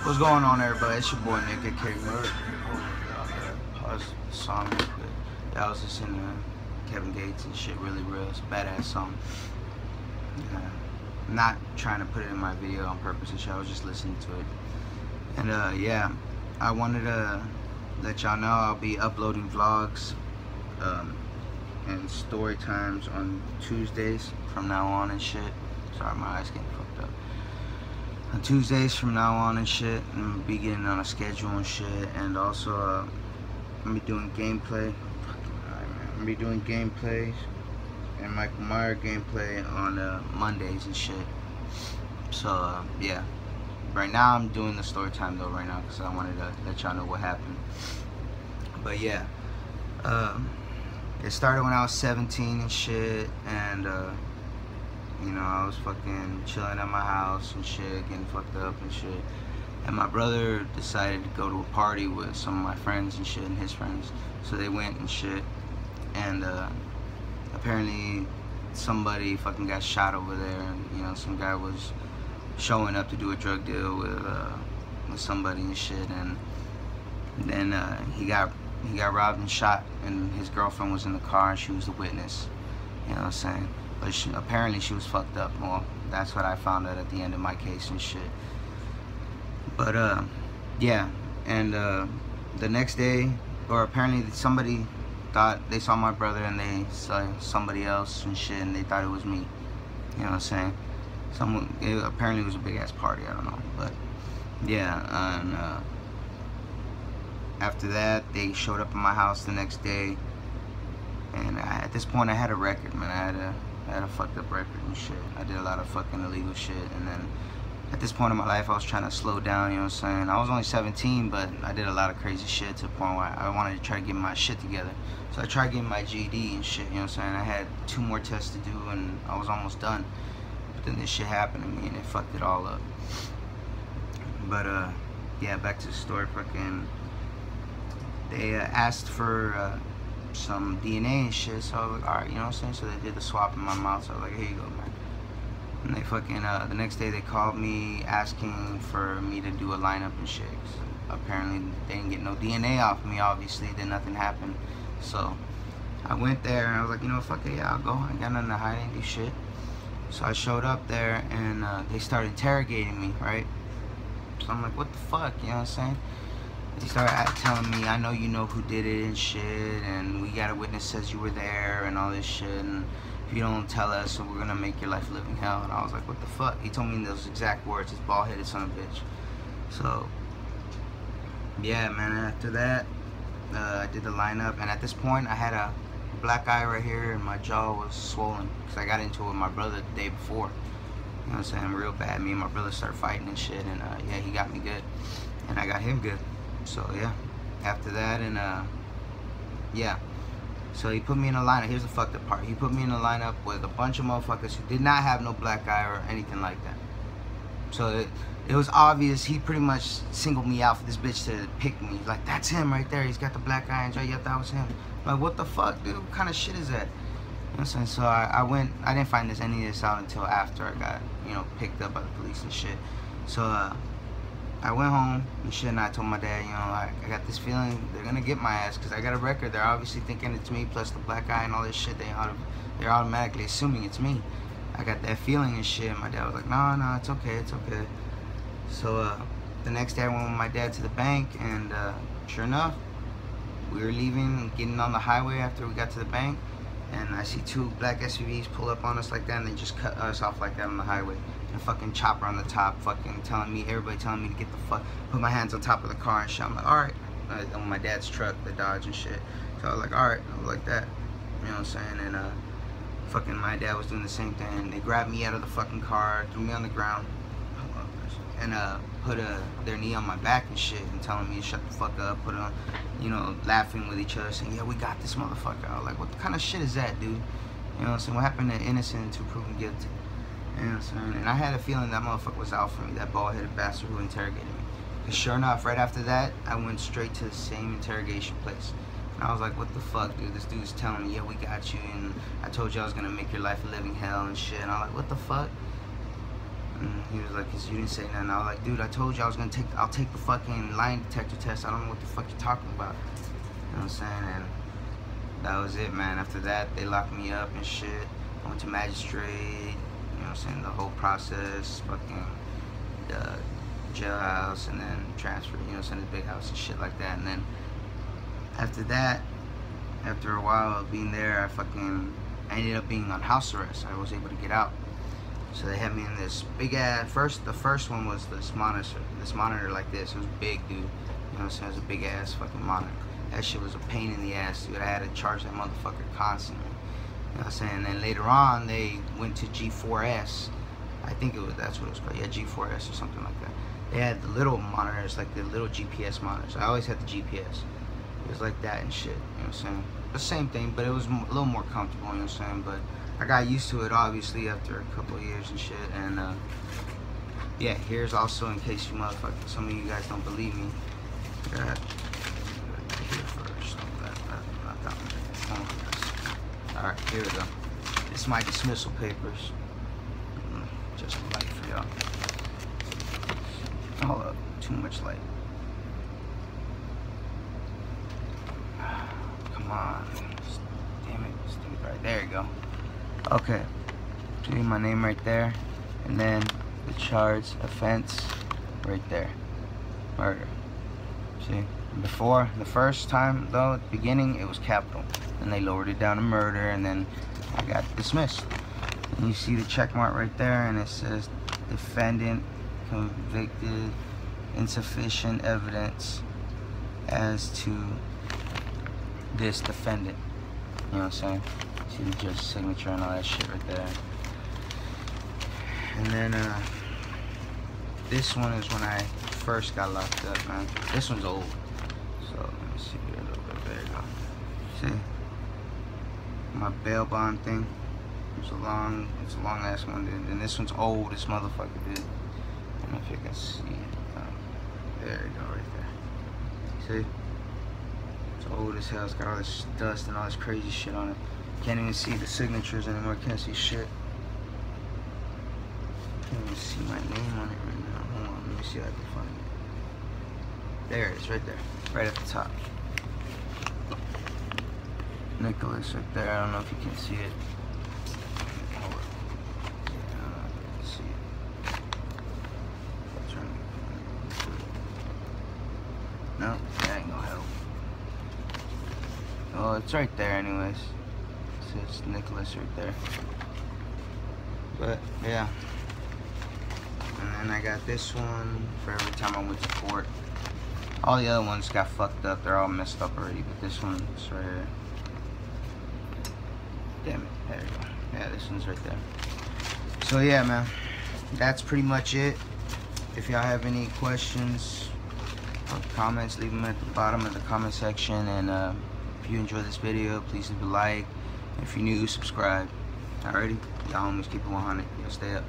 What's going on, everybody? It's your boy Nick, aka Murder. Pause the song real quick. Yeah, I was listening to Kevin Gates and shit, really real. It's a badass song. I'm not trying to put it in my video on purpose and shit. I was just listening to it. And yeah, I wanted to let y'all know I'll be uploading vlogs and story times on Tuesdays from now on and shit. Sorry, my eyes getting fucked up. On Tuesdays from now on and shit, and I'm be getting on a schedule and shit, and also I'm gonna be doing gameplay. I'm gonna be doing gameplays and Michael Myers gameplay on Mondays and shit. So yeah, right now I'm doing the story time though right now because I wanted to let y'all know what happened. But yeah, it started when I was 17 and shit, and you know, I was fucking chilling at my house and shit, getting fucked up and shit. And my brother decided to go to a party with some of my friends and shit, and his friends. So they went and shit. And apparently somebody fucking got shot over there. And, you know, some guy was showing up to do a drug deal with somebody and shit. And then he got robbed and shot. And his girlfriend was in the car, and she was the witness. You know what I'm saying? But apparently she was fucked up. Well, that's what I found out at the end of my case and shit. But yeah, and the next day, or apparently somebody thought they saw my brother and they saw somebody else and shit, and they thought it was me. You know what I'm saying? Apparently it was a big ass party. I don't know, but yeah. And after that, they showed up at my house the next day, and at this point I had a record, man. I had a fucked up record and shit. I did a lot of fucking illegal shit, and then at this point in my life I was trying to slow down, you know what I'm saying? I was only 17, but I did a lot of crazy shit to the point where I wanted to try to get my shit together. So I tried getting my GED and shit, you know what I'm saying? I had 2 more tests to do and I was almost done. But then this shit happened to me and it fucked it all up. But yeah, back to the story. Fucking, they asked for some DNA and shit, so I was like, alright, you know what I'm saying? So they did the swap in my mouth, so I was like, here you go, man. And they fucking, the next day they called me asking for me to do a lineup and shit. Apparently they didn't get no DNA off me, obviously, then nothing happened. So I went there and I was like, you know, fuck it, yeah, I'll go. I got nothing to hide, ain't do shit. So I showed up there and they started interrogating me, right? So I'm like, what the fuck, you know what I'm saying? They started telling me, I know you know who did it and shit, and we got a witness says you were there and all this shit, and if you don't tell us, we're gonna make your life a living hell. And I was like, what the fuck? He told me those exact words, this bald-headed son of a bitch. So yeah, man, after that I did the lineup, and at this point I had a black eye right here and my jaw was swollen because I got into it with my brother the day before. You know what I'm saying? Real bad. Me and my brother started fighting and shit, and yeah, he got me good and I got him good. So yeah, after that, and yeah, so he put me in a lineup. Here's the fucked up part. He put me in a lineup with a bunch of motherfuckers who did not have no black eye or anything like that. So it was obvious. He pretty much singled me out for this bitch to pick me. Like, that's him right there. He's got the black eye and yeah, that was him. I'm like, what the fuck, dude? What kind of shit is that? You know what I'm saying? So I went. I didn't find any of this out until after I got, you know, picked up by the police and shit. So I went home and shit, and I told my dad, you know, I got this feeling they're gonna get my ass because I got a record. They're obviously thinking it's me, plus the black eye and all this shit. They're automatically assuming it's me. I got that feeling and shit. And my dad was like, no, it's okay, it's okay. So the next day I went with my dad to the bank, and sure enough, we were leaving, getting on the highway after we got to the bank, and I see 2 black SUVs pull up on us like that, and they just cut us off like that on the highway. And a fucking chopper on the top, fucking everybody telling me to get the fuck, put my hands on top of the car and shit. I'm like, alright. On my dad's truck, the Dodge and shit. So I was like, alright, I was like that. You know what I'm saying? And fucking my dad was doing the same thing. They grabbed me out of the fucking car, threw me on the ground, and put their knee on my back and shit, and telling me to shut the fuck up, put on, you know, laughing with each other, saying, yeah, we got this motherfucker. I was like, what kind of shit is that, dude? You know what I'm saying? What happened to innocent to proven guilty? You know what I'm saying? And I had a feeling that motherfucker was out for me, that bald-headed bastard who interrogated me. Because sure enough, right after that, I went straight to the same interrogation place. And I was like, what the fuck, dude? This dude's telling me, yeah, we got you, and I told you I was gonna make your life a living hell and shit. And I'm like, what the fuck? And he was like, 'cause you didn't say nothing. I was like, dude, I told you I was gonna I'll take the fucking lie detector test. I don't know what the fuck you're talking about. You know what I'm saying? And that was it, man. After that, they locked me up and shit. I went to magistrate, you know what I'm saying, the whole process, fucking the jailhouse, and then transfer, you know what I'm saying, the big house and shit like that. And then after that, after a while of being there, I ended up being on house arrest. I was able to get out. So they had me in this big ass, the first one was this monitor like this. It was big, dude. You know what I'm saying? It was a big ass fucking monitor. That shit was a pain in the ass, dude. I had to charge that motherfucker constantly. You know what I'm saying? And then later on, they went to G4S. I think that's what it was called. Yeah, G4S or something like that. They had the little monitors, like the little GPS monitors. I always had the GPS. It was like that and shit. You know what I'm saying? The same thing, but it was a little more comfortable. You know what I'm saying? But I got used to it, obviously, after a couple of years and shit. And yeah, here's also, in case you motherfuckers, some of you guys don't believe me. Got here first. Not that one. Alright, here we go. This is my dismissal papers. Just light for y'all. Hold up, too much light. Come on. Damn it, stupid. Right, there you go. Okay. See my name right there. And then the charge, offense, right there. Murder. See? Before, the first time though, at the beginning, it was capital. Then they lowered it down to murder, and then I got dismissed. And you see the check mark right there, and it says defendant convicted, insufficient evidence as to this defendant. You know what I'm saying? See the judge's signature and all that shit right there. And then this one is when I first got locked up, man. This one's old. So let me see here a little bit. There you go. See? My bail bond thing. It's a long ass one, dude. And this one's old, this motherfucker, dude. I don't know if you can see it. There you go, right there. See? It's old as hell. It's got all this dust and all this crazy shit on it. Can't even see the signatures anymore. Can't see shit. Can't even see my name on it right now. Hold on, let me see if I can find it. There it is, right there. Right at the top. Nicholas right there. I don't know if you can see it. Hold up. Yeah, I don't know if you can see it. No, that ain't gonna help. Oh, it's right there anyways. It says Nicholas right there. But yeah. And then I got this one for every time I went to court. All the other ones got fucked up. They're all messed up already. But this one's right here. Damn it. There you go. Yeah, this one's right there. So yeah, man. That's pretty much it. If y'all have any questions or comments, leave them at the bottom of the comment section. And if you enjoyed this video, please leave a like. If you're new, subscribe. Alrighty? Y'all homies keep it 100. Y'all stay up.